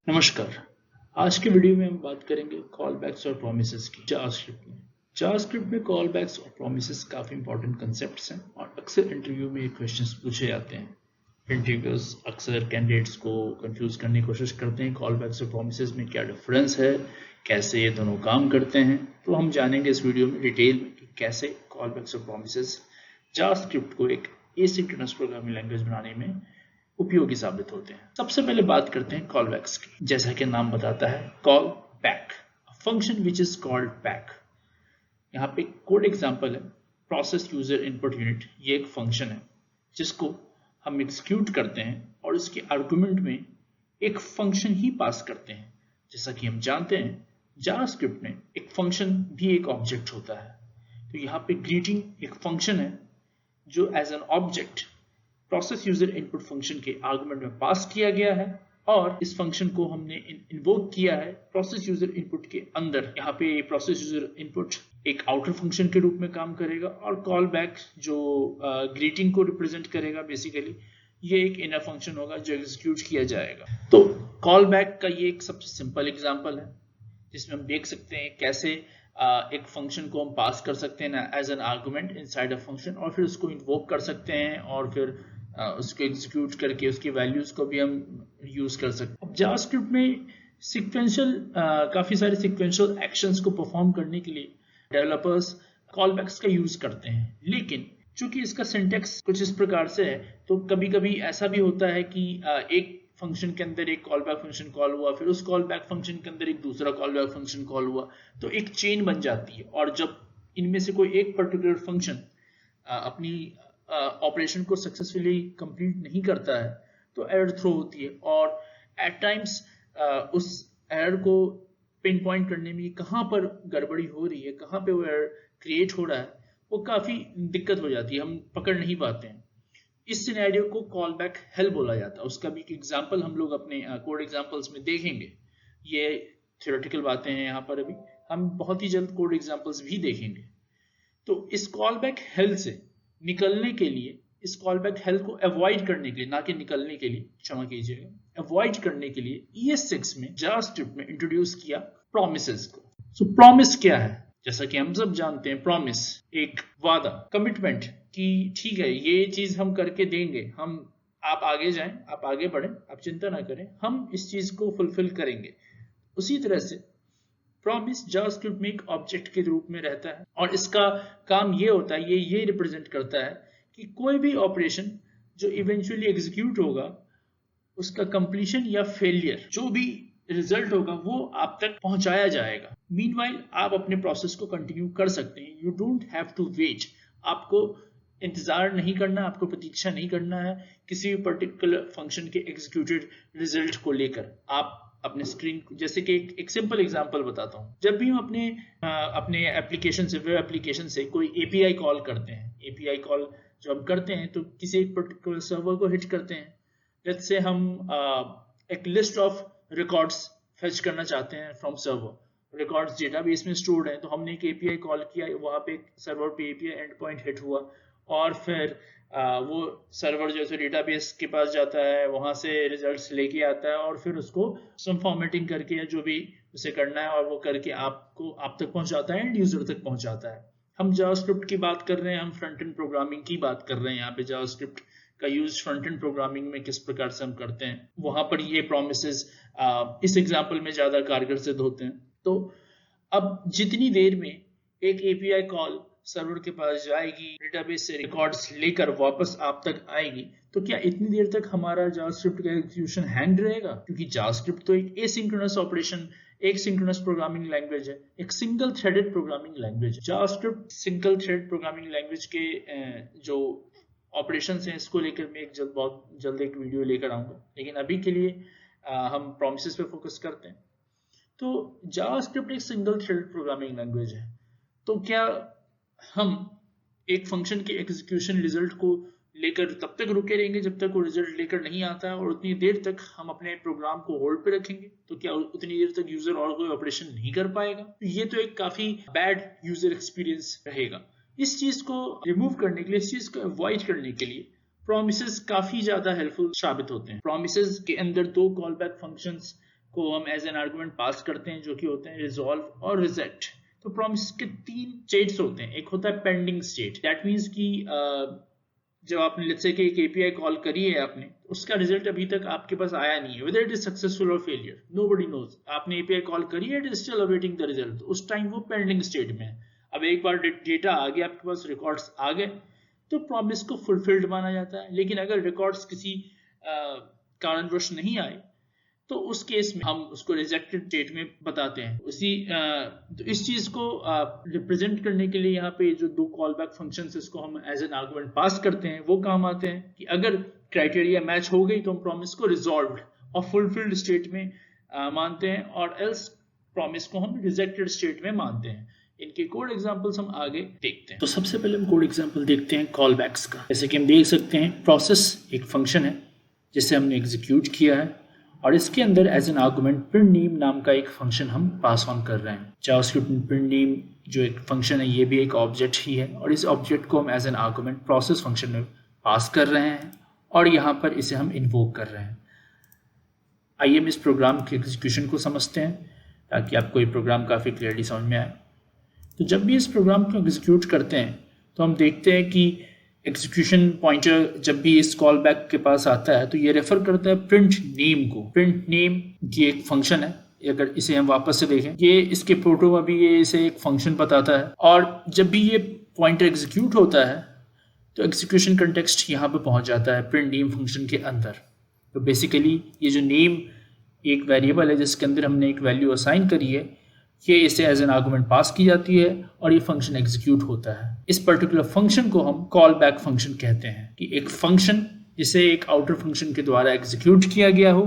नमस्कार। आज के वीडियो में हम बात करेंगे कॉल बैक्स और प्रोमिसेस की जावास्क्रिप्ट में। जावास्क्रिप्ट में कॉल बैक्स और प्रोमिसेस काफ़ी इंपॉर्टेंट कंसेप्ट्स हैं और अक्सर इंटरव्यू में ये क्वेश्चंस पूछे जाते हैं। इंटरव्यूअर्स अक्सर कैंडिडेट्स को कंफ्यूज करने की कोशिश करते हैं कॉल बैक्स और प्रोमिसेस में क्या डिफरेंस है, कैसे ये दोनों काम करते हैं। तो हम जानेंगे इस वीडियो में डिटेल में कि कैसे कॉल बैक्स और प्रोमिसेस जावास्क्रिप्ट को एक एसिंक्रोनस प्रोग्रामिंग लैंग्वेज बनाने में उपयोगी साबित होते हैं। सबसे पहले बात करते हैं कॉल बैक्स की। जैसा कि नाम बताता है, call back, function which is called back. यहाँ पे कोड एग्जांपल है, प्रोसेस यूजर इनपुट यूनिट। ये एक फंक्शन है जिसको हम एग्जीक्यूट करते हैं और इसके आर्गुमेंट में एक फंक्शन ही पास करते हैं। जैसा कि हम जानते हैं जावास्क्रिप्ट में एक फंक्शन भी एक ऑब्जेक्ट होता है। तो यहाँ पे ग्रीटिंग एक फंक्शन है जो as an object process user input function के आर्गुमेंट में पास किया गया है और इस फंक्शन को हमने इन्वोक किया है प्रोसेस यूजर इनपुट के अंदर। यहाँ पे प्रोसेस यूजर इनपुट एक आउटर फंक्शन के रूप में काम करेगा और कॉल बैक जो ग्रीटिंग को रिप्रेजेंट करेगा, बेसिकली ये एक इनर फंक्शन होगा जो एग्जीक्यूट किया जाएगा। तो कॉल बैक का ये एक सबसे सिंपल एग्जांपल है जिसमें हम देख सकते हैं कैसे एक फंक्शन को हम पास कर सकते हैं as an argument inside a function और फिर उसको इन्वोक कर सकते हैं और फिर उसको एग्जीक्यूट करके उसकी वैल्यूज को भी हम यूज कर सकते हैं। जावास्क्रिप्ट में सीक्वेंशियल काफी सारे सीक्वेंशियल एक्शंस को परफॉर्म करने के लिए डेवलपर्स कॉलबैक्स का यूज करते हैं, लेकिन चूंकि इसका सिंटेक्स कुछ इस प्रकार से है तो कभी कभी ऐसा भी होता है कि एक फंक्शन के अंदर एक कॉल बैक फंक्शन कॉल हुआ, फिर उस कॉल बैक फंक्शन के अंदर एक दूसरा कॉल बैक फंक्शन कॉल हुआ, तो एक चेन बन जाती है। और जब इनमें से कोई एक पर्टिकुलर फंक्शन अपनी ऑपरेशन को सक्सेसफुली कंप्लीट नहीं करता है तो एरर थ्रो होती है और एट टाइम्स उस एरर को पिन पॉइंट करने में कहाँ पर गड़बड़ी हो रही है, कहाँ पे वो एरर क्रिएट हो रहा है, वो काफी दिक्कत हो जाती है, हम पकड़ नहीं पाते हैं। इस सिनेरियो को कॉल बैक हेल बोला जाता है। उसका भी एक एग्जांपल हम लोग अपने कोड एग्जांपल्स में देखेंगे। ये थ्योरेटिकल बातें हैं यहाँ पर, अभी हम बहुत ही जल्द कोड एग्जांपल्स भी देखेंगे। तो इस कॉल बैक हेल से निकलने के लिए, इस कॉल बैक हेल को अवॉइड करने के लिए, ना कि निकलने के लिए, क्षमा कीजिएगा, अवॉइड करने के लिए ES6 में जावास्क्रिप्ट में इंट्रोड्यूस किया प्रोमिसेस को। सो प्रोमिस क्या है? जैसा कि हम सब जानते हैं, प्रॉमिस एक वादा, कमिटमेंट कि ठीक है ये चीज हम करके देंगे, हम आप आगे जाएं, आप आगे बढ़ें, आप चिंता ना करें, हम इस चीज को फुलफिल करेंगे। उसी तरह से प्रॉमिस जावास्क्रिप्ट में एक ऑब्जेक्ट के रूप में रहता है और इसका काम ये होता है, ये रिप्रेजेंट करता है कि कोई भी ऑपरेशन जो इवेंचुअली एग्जीक्यूट होगा उसका कंप्लीशन या फेलियर, जो भी रिजल्ट होगा वो आप तक पहुंचाया जाएगा। मीनवाइल आप अपने प्रोसेस को कंटिन्यू कर सकते हैं। You don't have to wait, आपको इंतजार नहीं करना, आपको प्रतीक्षा नहीं करना है किसी भी पर्टिकुलर फंक्शन के एग्जीक्यूटेड रिजल्ट को लेकर। आप अपने स्क्रीन, जैसे कि एक सिंपल एग्जांपल बताता हूं, जब भी हम अपने एप्लीकेशन से, वेब एप्लीकेशन से कोई एपीआई कॉल करते हैं, एपीआई कॉल जो हम करते हैं तो किसी एक पर्टिकुलर सर्वर को हिट करते हैं। लेट्स से हम एक लिस्ट ऑफ रिकॉर्ड्स फेच करना चाहते हैं फ्रॉम सर्वर, रिकॉर्ड्स डेटाबेस में स्टोर्ड हैं, तो हमने एक एपीआई कॉल किया, वहां पे सर्वर पे एपीआई एंड पॉइंट हिट हुआ और फिर वो सर्वर जो है डेटाबेस के पास जाता है, वहां से रिजल्ट्स लेके आता है और फिर उसको सम फॉर्मेटिंग करके या जो भी उसे करना है और वो करके आप तक पहुंचाता है, एंड यूजर तक पहुंचाता है। हम जावास्क्रिप्ट की बात कर रहे हैं, हम फ्रंट एंड प्रोग्रामिंग की बात कर रहे हैं। यहाँ पे जावास्क्रिप्ट का यूज फ्रंट एंड प्रोग्रामिंग में किस प्रकार से हम करते हैं, वहां पर ये प्रोमिसेस इस एग्जांपल में ज्यादा कारगर सिद्ध होते हैं। तो अब जितनी देर में एक एपीआई कॉल सर्वर के पास जाएगी, डेटाबेस से रिकॉर्ड्स लेकर वापस आप तक आएगी, तो क्या इतनी देर तक हमारा जावास्क्रिप्ट का एग्जीक्यूशन हैंग रहेगा? क्योंकि जावास्क्रिप्ट तो एक एसिंक्रोनस ऑपरेशन, एक सिंक्रोनस प्रोग्रामिंग लैंग्वेज है, एक सिंगल थ्रेडेड प्रोग्रामिंग लैंग्वेज है। JavaScript single thread programming language के जो ऑपरेशंस हैं इसको लेकर मैं बहुत जल्द एक वीडियो लेकर आऊंगा, लेकिन अभी के लिए हम प्रोमिसेस पे फोकस करते हैं। तो जावास्क्रिप्ट एक सिंगल थ्रेडेड प्रोग्रामिंग लैंग्वेज है। तो क्या हम एक फंक्शन के एग्जीक्यूशन रिजल्ट को लेकर तब तक रुके रहेंगे जब तक वो रिजल्ट लेकर नहीं आता है, और उतनी देर तक हम अपने प्रोग्राम को होल्ड पे रखेंगे? तो क्या उतनी देर तक यूजर और कोई ऑपरेशन नहीं कर पाएगा? तो ये तो एक काफी बैड यूजर एक्सपीरियंस रहेगा। इस चीज को रिमूव करने के लिए, इस चीज को अवॉइड करने के लिए प्रोमिसेस काफी ज्यादा हेल्पफुल साबित होते हैं। प्रोमिसेस के अंदर दो कॉल बैक फंक्शंस को हम एज एन आर्गुमेंट पास करते हैं, जो कि होते हैं रिजॉल्व और रिजेक्ट। तो प्रॉमिस के 3 स्टेट्स होते हैं। एक होता है पेंडिंग स्टेट, दैट मीन्स कि जब आपने लेट्स से कि एक एपीआई कॉल करी है आपने, उसका रिजल्ट अभी तक आपके पास आया नहीं है, वेदर इट इज सक्सेसफुल और फेलियर नोबडी नोज। आपने एपीआई कॉल करी है, it is still awaiting the result, उस टाइम वो पेंडिंग स्टेट में है। अब एक बार डेटा आ गया आपके पास, रिकॉर्ड्स आ गए, तो प्रॉमिस को फुलफिल्ड माना जाता है। लेकिन अगर रिकॉर्ड्स किसी कारणवश नहीं आए, तो उस केस में हम उसको रिजेक्टेड स्टेट में बताते हैं। तो इस चीज को रिप्रेजेंट करने के लिए यहाँ पे जो 2 कॉल बैक फंक्शंस इसको हम एज एन आर्गुमेंट पास करते हैं, वो काम आते हैं कि अगर क्राइटेरिया मैच हो गई तो हम प्रॉमिस को रिजॉल्व्ड और फुलफिल्ड स्टेट में मानते हैं, और एल्स प्रॉमिस को हम रिजेक्टेड स्टेट में मानते हैं। इनके कोड एग्जांपल्स हम आगे देखते हैं। तो सबसे पहले हम कोड एग्जांपल देखते हैं कॉल बैक्स का। जैसे कि हम देख सकते हैं, प्रोसेस एक फंक्शन है जिसे हमने एग्जीक्यूट किया है, और इसके अंदर as an argument print name नाम का एक फंक्शन हम पास ऑन कर रहे हैं। जावास्क्रिप्ट में प्रिंट नेम जो एक फंक्शन है, ये भी एक ऑब्जेक्ट ही है, और इस ऑब्जेक्ट को हम as an argument process function में पास कर रहे हैं, और यहाँ पर इसे हम इन्वोक कर रहे हैं। आइए हम इस प्रोग्राम के एग्जीक्यूशन को समझते हैं, ताकि आपको ये प्रोग्राम काफ़ी क्लियरली समझ में आए। तो जब भी इस प्रोग्राम को एग्जीक्यूट करते हैं, तो हम देखते हैं कि एग्जीक्यूशन पॉइंटर जब भी इस कॉल बैक के पास आता है, तो ये रेफर करता है प्रिंट नेम को। प्रिंट नेम ये एक फंक्शन है, अगर इसे हम वापस से देखें, ये इसके प्रोटो में भी ये इसे एक फंक्शन बताता है, और जब भी ये पॉइंटर एग्जीक्यूट होता है, तो एग्जीक्यूशन कंटेक्स्ट यहाँ पे पहुँच जाता है प्रिंट नेम फंक्शन के अंदर। तो बेसिकली ये जो नेम एक वेरिएबल है जिसके अंदर हमने एक वैल्यू असाइन करी है, ये इसे एज एन आर्गुमेंट पास की जाती है, और ये फंक्शन एग्जीक्यूट होता है। इस पर्टिकुलर फंक्शन को हम कॉल बैक फंक्शन कहते हैं, कि एक फंक्शन जिसे एक आउटर फंक्शन के द्वारा एग्जीक्यूट किया गया हो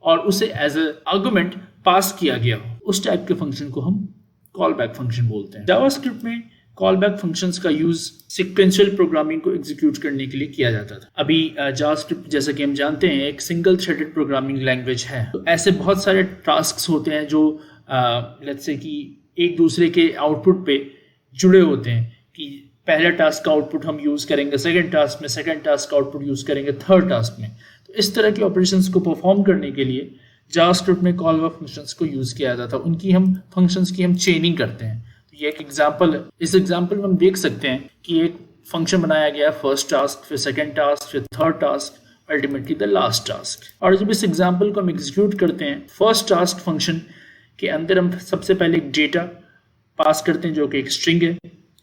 और उसे एज ए आर्गुमेंट पास किया गया हो, उस टाइप के फंक्शन को हम कॉल बैक फंक्शन बोलते हैं। जावास्क्रिप्ट में कॉल बैक फंक्शंस का यूज सीक्वेंशियल प्रोग्रामिंग को एग्जीक्यूट करने के लिए किया जाता था। अभी जावास्क्रिप्ट जैसा कि हम जानते हैं एक सिंगल थ्रेडेड प्रोग्रामिंग लैंग्वेज है, तो ऐसे बहुत सारे टास्क्स होते हैं जो लेट्स से कि एक दूसरे के आउटपुट पे जुड़े होते हैं, कि पहले टास्क का आउटपुट हम यूज़ करेंगे सेकंड टास्क में, सेकंड टास्क का आउटपुट यूज़ करेंगे थर्ड टास्क में। तो इस तरह के ऑपरेशंस को परफॉर्म करने के लिए जावास्क्रिप्ट में कॉल बैक फंक्शंस को यूज़ किया जाता था। उनकी हम फंक्शंस की हम चेनिंग करते हैं। तो ये एक एग्जाम्पल है। इस एग्जाम्पल में हम देख सकते हैं कि एक फंक्शन बनाया गया, फर्स्ट टास्क, फिर सेकेंड टास्क, फिर third task, ultimately the last task. और जब इस एग्जाम्पल को हम एग्जीक्यूट करते हैं, फर्स्ट टास्क फंक्शन के अंदर हम सबसे पहले एक डेटा पास करते हैं जो कि एक स्ट्रिंग है,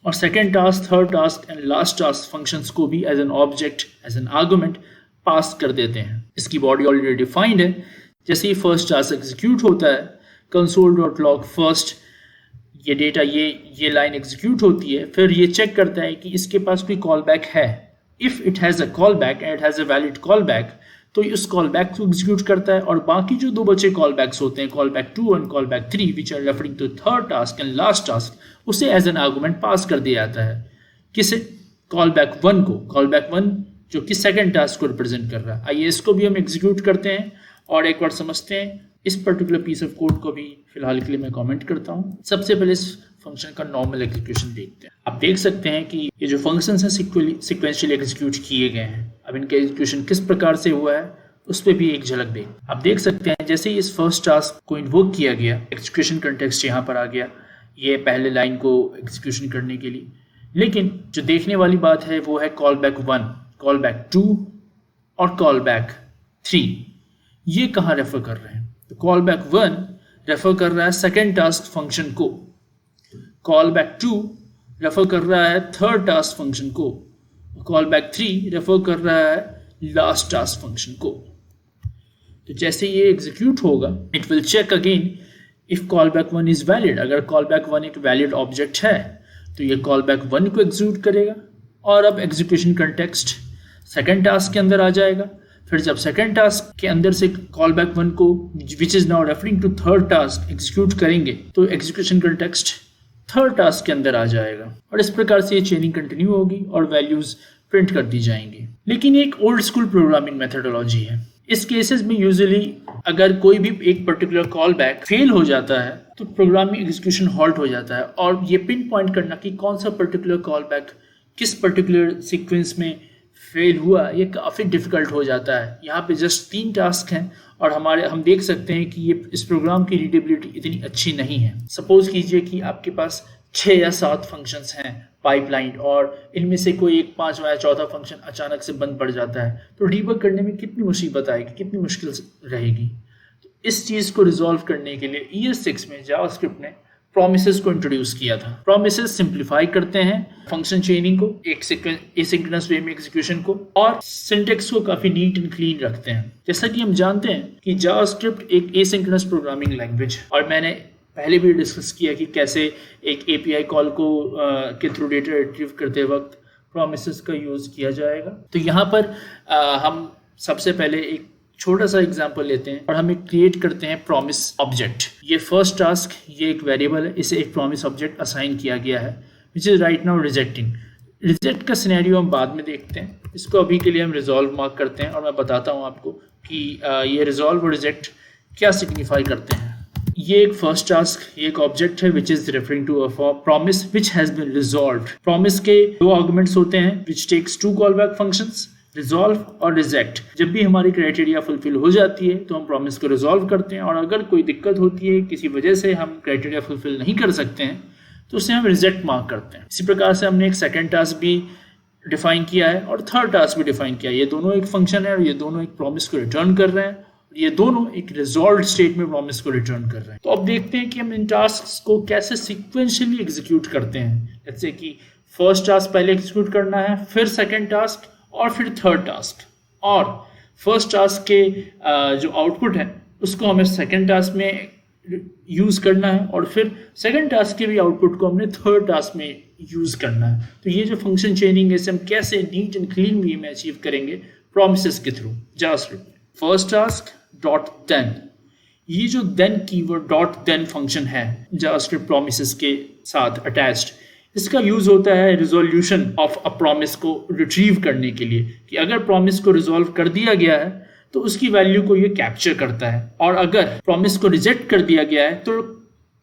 और second task, third task and last task functions को भी as an object, as an argument pass कर देते हैं। इसकी बॉडी ऑलरेडी डिफाइंड है। जैसे ही फर्स्ट टास्क एग्जीक्यूट होता है, console.log फर्स्ट, ये डेटा ये लाइन एग्जीक्यूट होती है, फिर ये चेक करता है कि इसके पास कोई कॉल बैक है। If it has a call back and it has a valid call back, तो उस कॉल बैक को एग्जीक्यूट करता है, और बाकी जो 2 बचे कॉल बैक्स होते हैं, callback 2 and callback 3, which are referring to third task and last task, उसे एज एन आर्गुमेंट पास कर दिया जाता है। किसे? कॉल बैक 1 को। कॉल बैक 1 जो कि सेकंड टास्क को रिप्रेजेंट कर रहा है। आइए इसको भी हम एग्जीक्यूट करते हैं और एक बार समझते हैं। इस पर्टिकुलर पीस ऑफ कोड को भी फिलहाल के लिए मैं कमेंट करता हूँ। सबसे पहले इस फंक्शन का नॉर्मल एग्जीक्यूशन देखते हैं। आप देख सकते हैं कि ये जो फंक्शंस हैं सिक्वेंशियली एग्जीक्यूट किए गए हैं। अब इनका एग्जीक्यूशन किस प्रकार से हुआ है उस पर भी एक झलक दें। आप देख सकते हैं जैसे ही इस फर्स्ट टास्क को इन्वोक किया गया, एग्जीक्यूशन कंटेक्स्ट यहाँ पर आ गया, ये पहले लाइन को एग्जीक्यूशन करने के लिए। लेकिन जो देखने वाली बात है वो है कॉल बैक 1, कॉल बैक 2 और कॉल बैक 3, ये कहाँ रेफर कर रहे हैं? तो कॉल बैक 1 रेफर कर रहा है सेकेंड टास्क फंक्शन को, कॉल बैक 2 रेफर कर रहा है थर्ड टास्क फंक्शन को, कॉल बैक 3 रेफर कर रहा है लास्ट टास्क फंक्शन को। तो जैसे ये एग्जीक्यूट होगा, it will check again if callback 1 is valid. अगर कॉल बैक 1 एक वैलिड ऑब्जेक्ट है तो ये कॉल बैक 1 को एग्जीक्यूट करेगा, और अब एग्जीक्यूशन कंटेक्स्ट सेकेंड टास्क के अंदर आ जाएगा। फिर जब सेकेंड टास्क के अंदर से कॉल बैक 1 को which is now referring to third task execute करेंगे, तो एग्जीक्यूशन कंटेक्स्ट थर्ड टास्क के अंदर आ जाएगा, और इस प्रकार से ये चेनिंग कंटिन्यू होगी और वैल्यूज प्रिंट कर दी जाएंगी। लेकिन एक ओल्ड स्कूल प्रोग्रामिंग मेथोडोलॉजी है। इस केसेस में यूजुअली अगर कोई भी एक पर्टिकुलर कॉल बैक फेल हो जाता है तो प्रोग्रामिंग एग्जीक्यूशन हॉल्ट हो जाता है, और ये पिन पॉइंट करना कि कौन सा पर्टिकुलर कॉल बैक किस पर्टिकुलर सीक्वेंस में फेल हुआ, ये काफ़ी डिफिकल्ट हो जाता है। यहाँ पे जस्ट 3 टास्क हैं और हम देख सकते हैं कि ये इस प्रोग्राम की रीडेबिलिटी इतनी अच्छी नहीं है। सपोज कीजिए कि आपके पास 6 या 7 फंक्शंस हैं पाइपलाइन और इनमें से कोई एक 5वां या चौथा फंक्शन अचानक से बंद पड़ जाता है, तो डीबग करने में कितनी मुसीबत आएगी, कितनी मुश्किल रहेगी। तो इस चीज़ को रिजॉल्व करने के लिए ES6 में जावास्क्रिप्ट ने प्रोमिसेस को इंट्रोड्यूस किया था। प्रोमिसेस सिंप्लीफाई करते हैं फंक्शन चेनिंग को, एक एसिंक्रोनस वे में एग्जीक्यूशन को, और सिंटेक्स को काफी नीट एंड क्लीन रखते हैं। जैसा कि हम जानते हैं कि जावास्क्रिप्ट एक एसिंक्रोनस प्रोग्रामिंग लैंग्वेज, और मैंने पहले भी डिस्कस किया कि कैसे एक API कॉल को के थ्रू डेटा रिट्रीव करते वक्त प्रोमिसेस का यूज किया जाएगा। तो यहाँ पर हम सबसे पहले एक छोटा सा एग्जांपल लेते हैं और हम एक क्रिएट करते हैं प्रॉमिस ऑब्जेक्ट। ये फर्स्ट टास्क, ये एक वेरिएबल है, इसे एक प्रॉमिस ऑब्जेक्ट असाइन किया गया है which is right now rejecting. Reject का सिनेरियो हम बाद में देखते हैं, इसको अभी के लिए हम रिजॉल्व मार्क करते हैं और मैं बताता हूँ आपको कि ये रिजॉल्व और रिजेक्ट क्या सिग्निफाई करते हैं। ये एक फर्स्ट टास्क, ये एक ऑब्जेक्ट है which is referring to a promise which has been resolved. Promise के 2 आर्गुमेंट्स होते हैं which takes 2 callback functions, resolve और रिजेक्ट। जब भी हमारी क्राइटेरिया फुलफिल हो जाती है तो हम प्रॉमिस को रिजॉल्व करते हैं, और अगर कोई दिक्कत होती है, किसी वजह से हम क्राइटेरिया फुलफिल नहीं कर सकते हैं, तो उसे हम रिजेक्ट मार्क करते हैं। इसी प्रकार से हमने एक सेकंड टास्क भी डिफाइन किया है और थर्ड टास्क भी डिफाइन किया है। ये दोनों एक फंक्शन है और ये दोनों एक प्रॉमिस को रिटर्न कर रहे हैं, ये दोनों एक रिजॉल्व स्टेट में प्रॉमिस को रिटर्न कर रहे हैं। तो अब देखते हैं कि हम इन टास्क को कैसे सिक्वेंशियली एग्जीक्यूट करते हैं। जैसे कि फर्स्ट टास्क पहले एग्जीक्यूट करना है, फिर सेकेंड टास्क और फिर थर्ड टास्क, और फर्स्ट टास्क के जो आउटपुट है उसको हमें सेकेंड टास्क में यूज़ करना है, और फिर सेकेंड टास्क के भी आउटपुट को हमने थर्ड टास्क में यूज़ करना है। तो ये जो फंक्शन चेनिंग है इसे हम कैसे नीट एंड क्लीन वे में अचीव करेंगे प्रोमिसेस के थ्रू जावास्क्रिप्ट में। फर्स्ट टास्क डॉट देन, ये जो then keyword dot then function है जावास्क्रिप्ट प्रोमिसेस के साथ अटैच्ड, इसका यूज होता है रिजोल्यूशन ऑफ अ प्रॉमिस को रिट्रीव करने के लिए, कि अगर प्रॉमिस को रिजॉल्व कर दिया गया है तो उसकी वैल्यू को ये कैप्चर करता है, और अगर प्रॉमिस को रिजेक्ट कर दिया गया है तो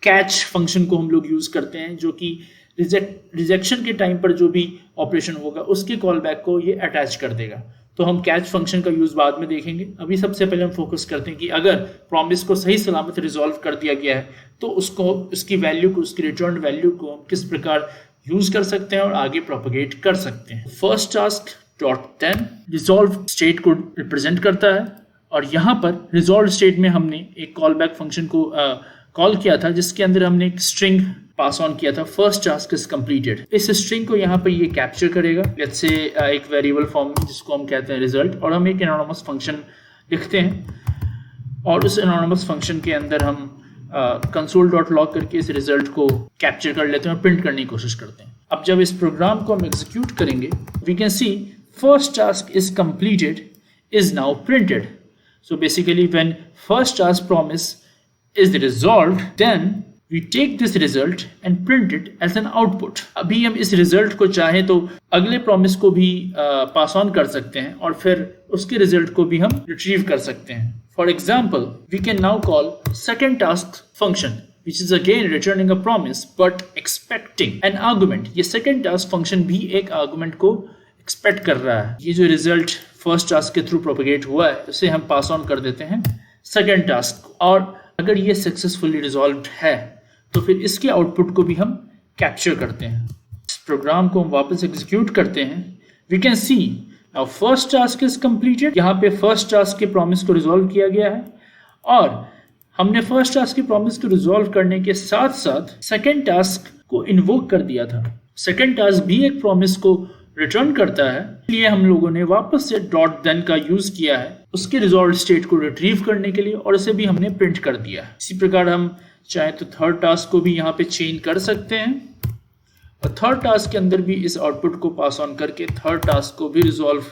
कैच फंक्शन को हम लोग यूज करते हैं, जो कि रिजेक्शन के टाइम पर जो भी ऑपरेशन होगा उसके कॉल बैक को ये अटैच कर देगा। तो हम कैच फंक्शन का यूज बाद में देखेंगे। अभी सबसे पहले हम फोकस करते हैं कि अगर प्रॉमिस को सही सलामत रिजॉल्व कर दिया गया है तो उसकी वैल्यू को, उसकी रिटर्न वैल्यू को हम किस प्रकार यूज कर सकते हैं और आगे प्रोपेगेट कर सकते हैं। First task dot then resolve state को रिप्रेजेंट करता है, और यहाँ पर रिजॉल्व स्टेट में हमने एक कॉल बैक फंक्शन को कॉल किया था जिसके अंदर हमने एक स्ट्रिंग पास ऑन किया था, फर्स्ट टास्क इज कंप्लीटेड। इस स्ट्रिंग को यहाँ पर ये कैप्चर करेगा, लेट्स से एक वेरिएबल फॉर्म में जिसको हम कहते हैं रिजल्ट, और हम एक एनोनिमस फंक्शन लिखते हैं और उस एनोनिमस फंक्शन के अंदर हम कंसोल डॉट लॉग करके इस रिजल्ट को कैप्चर कर लेते हैं और प्रिंट करने की कोशिश करते हैं। अब जब इस प्रोग्राम को हम एग्जीक्यूट करेंगे, we can see first task is completed is now printed. So basically when first task promise is resolved, then we take this result and print it as an output. अभी हम इस result को चाहें तो अगले promise को भी pass on कर सकते हैं और फिर उसके रिजल्ट को भी हम रिट्रीव कर सकते हैं। For example, we can now call second task function which is again returning a promise but expecting an argument. ये second task function भी एक argument को expect कर रहा है। ये जो रिजल्ट फर्स्ट टास्क के थ्रू प्रोपेगेट हुआ है उसे हम पास ऑन कर देते हैं सेकेंड टास्क, और अगर ये सक्सेसफुली रिजॉल्व्ड है तो फिर इसके आउटपुट को भी हम कैप्चर करते हैं। इस प्रोग्राम को हम वापस एग्जीक्यूट करते हैं। We can see now first task is completed. यहाँ पे फर्स्ट टास्क के प्रॉमिस को रिजॉल्व किया गया है, और हमने फर्स्ट टास्क की प्रॉमिस को रिजॉल्व करने के साथ साथ सेकेंड टास्क को इन्वोक कर दिया था। सेकेंड टास्क भी एक प्रॉमिस को रिटर्न करता है, इसलिए हम लोगों ने वापस से डॉट देन का यूज किया है उसके रिजॉल्व स्टेट को रिट्रीव करने के लिए, और इसे भी हमने प्रिंट कर दिया है। इसी प्रकार हम चाहे तो थर्ड टास्क को भी यहाँ पे चेंज कर सकते हैं, और थर्ड टास्क के अंदर भी इस आउटपुट को पास ऑन करके थर्ड टास्क को भी रिजॉल्व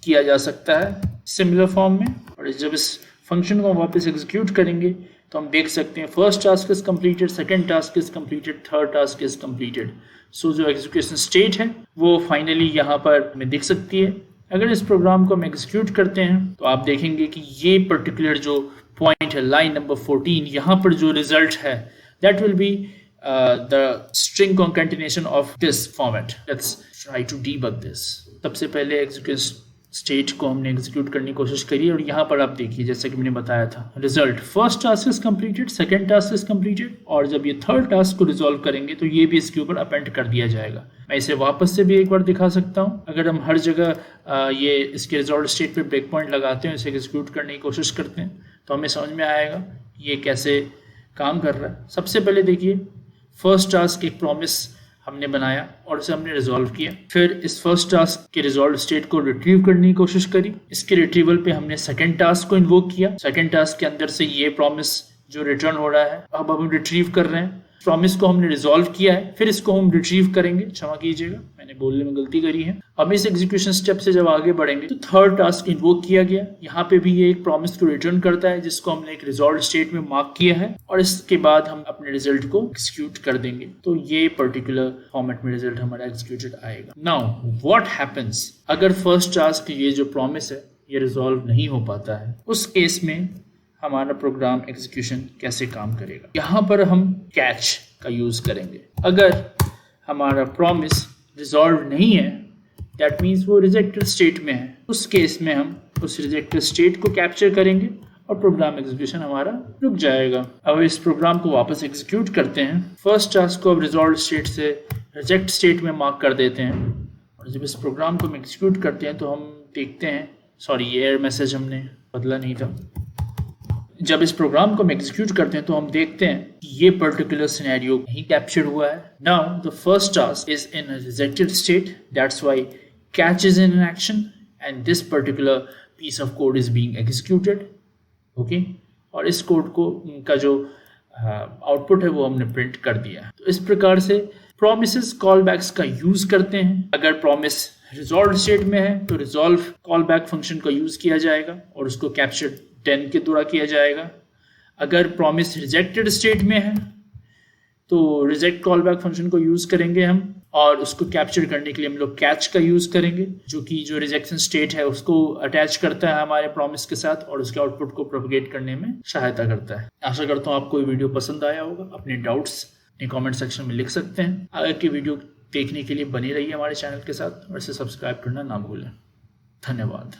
किया जा सकता है सिमिलर फॉर्म में। और जब इस फंक्शन को वापस एग्जीक्यूट करेंगे तो हम देख सकते हैं first task is completed, second task is completed, third task is completed. So जो एग्जीक्यूशन स्टेट है वो फाइनली यहाँ पर हमें दिख सकती है। अगर इस प्रोग्राम को हम एग्जीक्यूट करते हैं तो आप देखेंगे कि ये पर्टिकुलर जो पॉइंट है लाइन नंबर 14, यहाँ पर जो रिजल्ट है that will be the string concatenation of this format. Let's try to debug this. सबसे पहले एग्जीक्यूशन स्टेट को हमने एग्जीक्यूट करने की कोशिश करी और यहाँ पर आप देखिए जैसा कि मैंने बताया था result first task is completed, second task is completed, और जब ये थर्ड टास्क को रिजॉल्व करेंगे तो ये भी इसके ऊपर अपेंड कर दिया जाएगा। मैं इसे वापस से भी एक बार दिखा सकता हूँ। अगर हम हर जगह ये इसके रिजॉल्व स्टेट पे ब्रेक पॉइंट लगाते हैं, इसे एग्जीक्यूट करने की कोशिश करते हैं तो हमें समझ में आएगा ये कैसे काम कर रहा है। सबसे पहले देखिए फर्स्ट टास्क एक प्रॉमिस हमने बनाया और उसे हमने रिजॉल्व किया। फिर इस फर्स्ट टास्क के रिजॉल्व स्टेट को रिट्रीव करने की कोशिश करी। इसके रिट्रीवल पे हमने सेकंड टास्क को इन्वोक किया। सेकंड टास्क के अंदर से ये प्रॉमिस जो रिटर्न हो रहा है अब हम रिट्रीव कर रहे हैं। प्रॉमिस को हमने रिजॉल्व किया है, फिर इसको हम रिट्रीव करेंगे। क्षमा कीजिएगा, मैंने बोलने में गलती करी है। अब इस एग्जीक्यूशन स्टेप से जब आगे बढ़ेंगे तो थर्ड टास्क इन्वोक किया गया। यहाँ पे भी ये एक प्रॉमिस को रिटर्न करता है जिसको हमने एक रिजॉल्व स्टेट में मार्क किया है और इसके बाद हम अपने रिजल्ट को एक्सिक्यूट कर देंगे। तो ये पर्टिकुलर फॉर्मेट में रिजल्ट हमारा एक्सिक्यूटेड आएगा। नाउ व्हाट हैपेंस अगर फर्स्ट टास्क ये जो प्रॉमिस है ये रिजॉल्व नहीं हो पाता है, उस केस में हमारा प्रोग्राम एग्जीक्यूशन कैसे काम करेगा। यहाँ पर हम कैच का यूज करेंगे। अगर हमारा प्रॉमिस रिजॉल्व नहीं है, दैट मीन्स वो रिजेक्टेड स्टेट में है, उस केस में हम उस रिजेक्टेड स्टेट को कैप्चर करेंगे और प्रोग्राम एग्जीक्यूशन हमारा रुक जाएगा। अब इस प्रोग्राम को वापस एग्जीक्यूट करते हैं। फर्स्ट टास्क को अब रिजॉल्व स्टेट से रिजेक्ट स्टेट में मार्क कर देते हैं और जब इस प्रोग्राम को हम एग्जीक्यूट करते हैं तो हम देखते हैं, सॉरी ये एरर मैसेज हमने बदला नहीं था। जब इस प्रोग्राम को हम एग्जीक्यूट करते हैं तो हम देखते हैं कि ये पर्टिकुलर सिनेरियो नहीं कैप्चर हुआ है। Now the first task is in a rejected state, that's why catch is in action and this particular piece of code is being executed. Okay, और इस कोड को का जो आउटपुट है वो हमने प्रिंट कर दिया। तो इस प्रकार से प्रोमिसेस कॉलबैक्स का यूज करते हैं। अगर प्रॉमिस रिजॉल्व स्टेट में है तो रिजॉल्व कॉलबैक फंक्शन का यूज किया जाएगा और उसको कैप्चर 10 के द्वारा किया जाएगा। अगर प्रॉमिस रिजेक्टेड स्टेट में है तो रिजेक्ट कॉलबैक फंक्शन को यूज करेंगे हम और उसको कैप्चर करने के लिए हम लोग कैच का यूज करेंगे, जो कि जो रिजेक्शन स्टेट है उसको अटैच करता है हमारे प्रॉमिस के साथ और उसके आउटपुट को प्रोपगेट करने में सहायता करता है। आशा करता हूँ आपको ये वीडियो पसंद आया होगा। अपने डाउट्स अपने कमेंट सेक्शन में लिख सकते हैं। आगे की वीडियो देखने के लिए बने रहिए हमारे चैनल के साथ और इसे सब्सक्राइब करना ना भूलें। धन्यवाद।